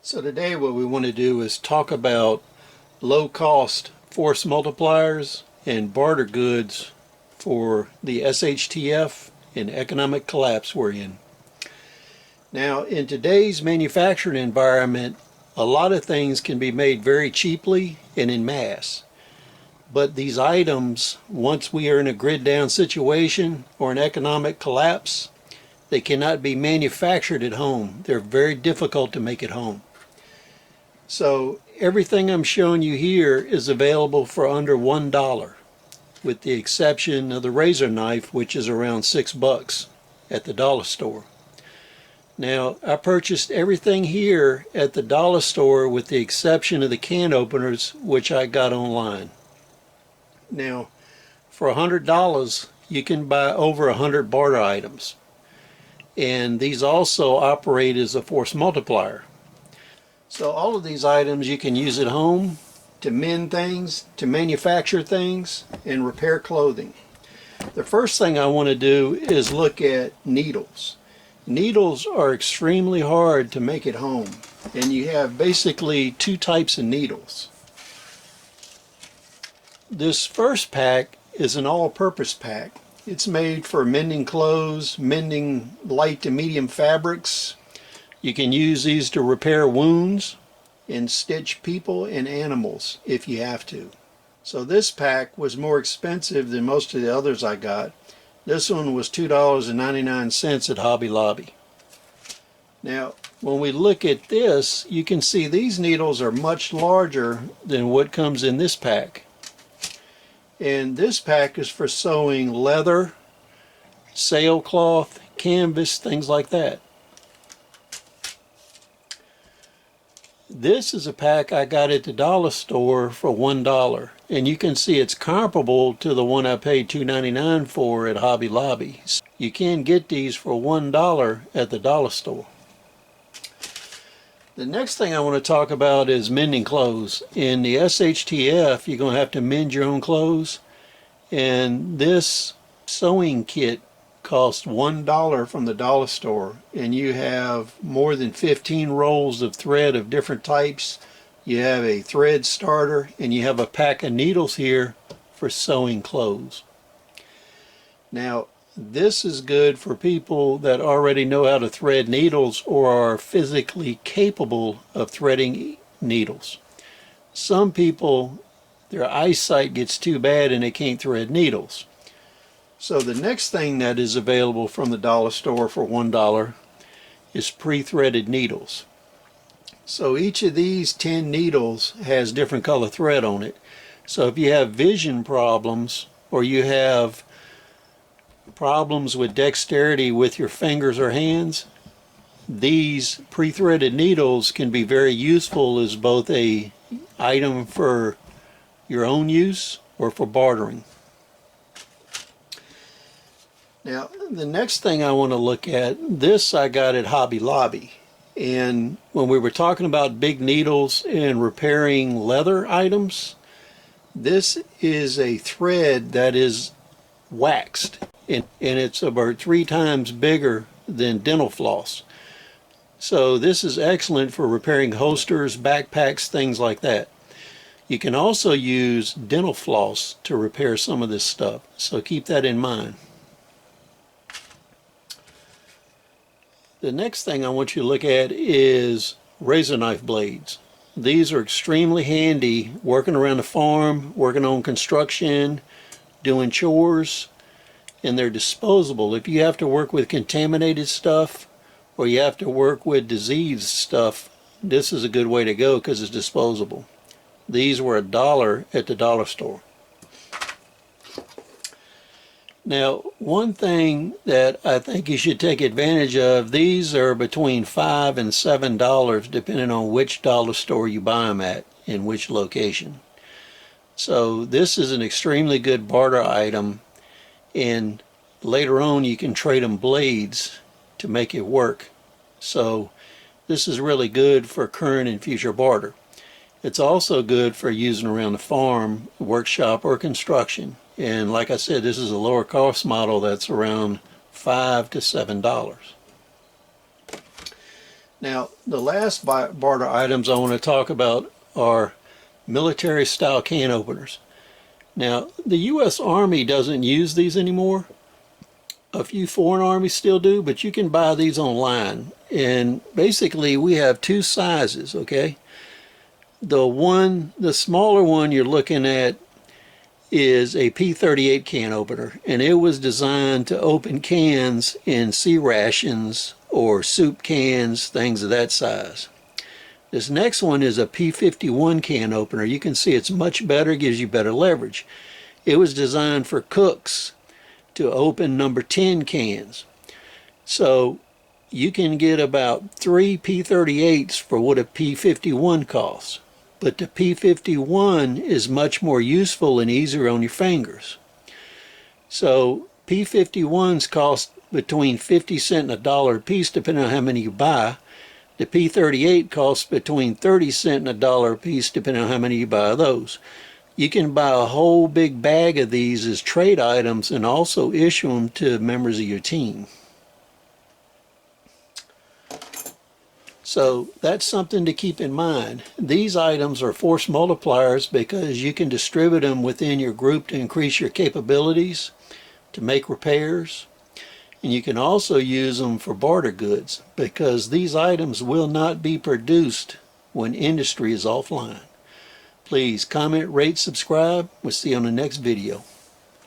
So today what we want to do is talk about low-cost force multipliers and barter goods for the SHTF and economic collapse we're in. Now, in today's manufacturing environment, a lot of things can be made very cheaply and in mass. But these items, once we are in a grid-down situation or an economic collapse, they cannot be manufactured at home. They're very difficult to make at home. So everything I'm showing you here is available for under $1, with the exception of the razor knife, which is around $6 at the dollar store. Now, I purchased everything here at the dollar store with the exception of the can openers, which I got online. Now, for $100, you can buy over 100 barter items. And these also operate as a force multiplier. So all of these items you can use at home to mend things, to manufacture things, and repair clothing. The first thing I want to do is look at needles. Needles are extremely hard to make at home, and you have basically two types of needles. This first pack is an all-purpose pack. It's made for mending clothes, mending light to medium fabrics. You can use these to repair wounds and stitch people and animals if you have to. So this pack was more expensive than most of the others I got. This one was $2.99 at Hobby Lobby. Now, when we look at this, you can see these needles are much larger than what comes in this pack. And this pack is for sewing leather, sailcloth, canvas, things like that. This is a pack I got at the dollar store for $1, and you can see it's comparable to the one I paid $2.99 for at Hobby Lobby. You can get these for $1 at the dollar store. The next thing I want to talk about is mending clothes. In the SHTF, you're going to have to mend your own clothes, and this sewing kit costs $1 from the dollar store, and you have more than 15 rolls of thread of different types. You have a thread starter, and you have a pack of needles here for sewing clothes. Now, this is good for people that already know how to thread needles or are physically capable of threading needles. Some people, their eyesight gets too bad and they can't thread needles. So the next thing that is available from the dollar store for $1 is pre-threaded needles. So each of these 10 needles has different color thread on it. So if you have vision problems or you have problems with dexterity with your fingers or hands, these pre-threaded needles can be very useful as both a item for your own use or for bartering. Now, the next thing I want to look at, this I got at Hobby Lobby. And when we were talking about big needles and repairing leather items, this is a thread that is waxed. And it's about 3 times bigger than dental floss. So this is excellent for repairing holsters, backpacks, things like that. You can also use dental floss to repair some of this stuff, so keep that in mind. The next thing I want you to look at is razor knife blades. These are extremely handy working around the farm, working on construction, doing chores, and they're disposable. If you have to work with contaminated stuff or you have to work with diseased stuff, this is a good way to go because it's disposable. These were $1 at the dollar store. Now, one thing that I think you should take advantage of, these are between $5 and $7 depending on which dollar store you buy them at in which location. So this is an extremely good barter item, and later on you can trade them blades to make it work. So this is really good for current and future barter. It's also good for using around the farm, workshop, or construction. And like I said, this is a lower cost model that's around $5 to $7. Now, the last barter items I want to talk about are military style can openers. Now, the U.S. Army doesn't use these anymore. A few foreign armies still do, but you can buy these online. And basically, we have two sizes, okay? The smaller one you're looking at is a P38 can opener, and it was designed to open cans in sea rations or soup cans, things of that size. This next one is a P51 can opener. You can see it's much better, gives you better leverage. It was designed for cooks to open number 10 cans. So you can get about 3 P38s for what a P51 costs. But the P51 is much more useful and easier on your fingers. So P51s cost between 50 cents and $1 a piece depending on how many you buy. The P38 costs between 30 cents and $1 a piece depending on how many you buy of those. You can buy a whole big bag of these as trade items and also issue them to members of your team. So that's something to keep in mind. These items are force multipliers because you can distribute them within your group to increase your capabilities, to make repairs, and you can also use them for barter goods because these items will not be produced when industry is offline. Please comment, rate, subscribe. We'll see you on the next video.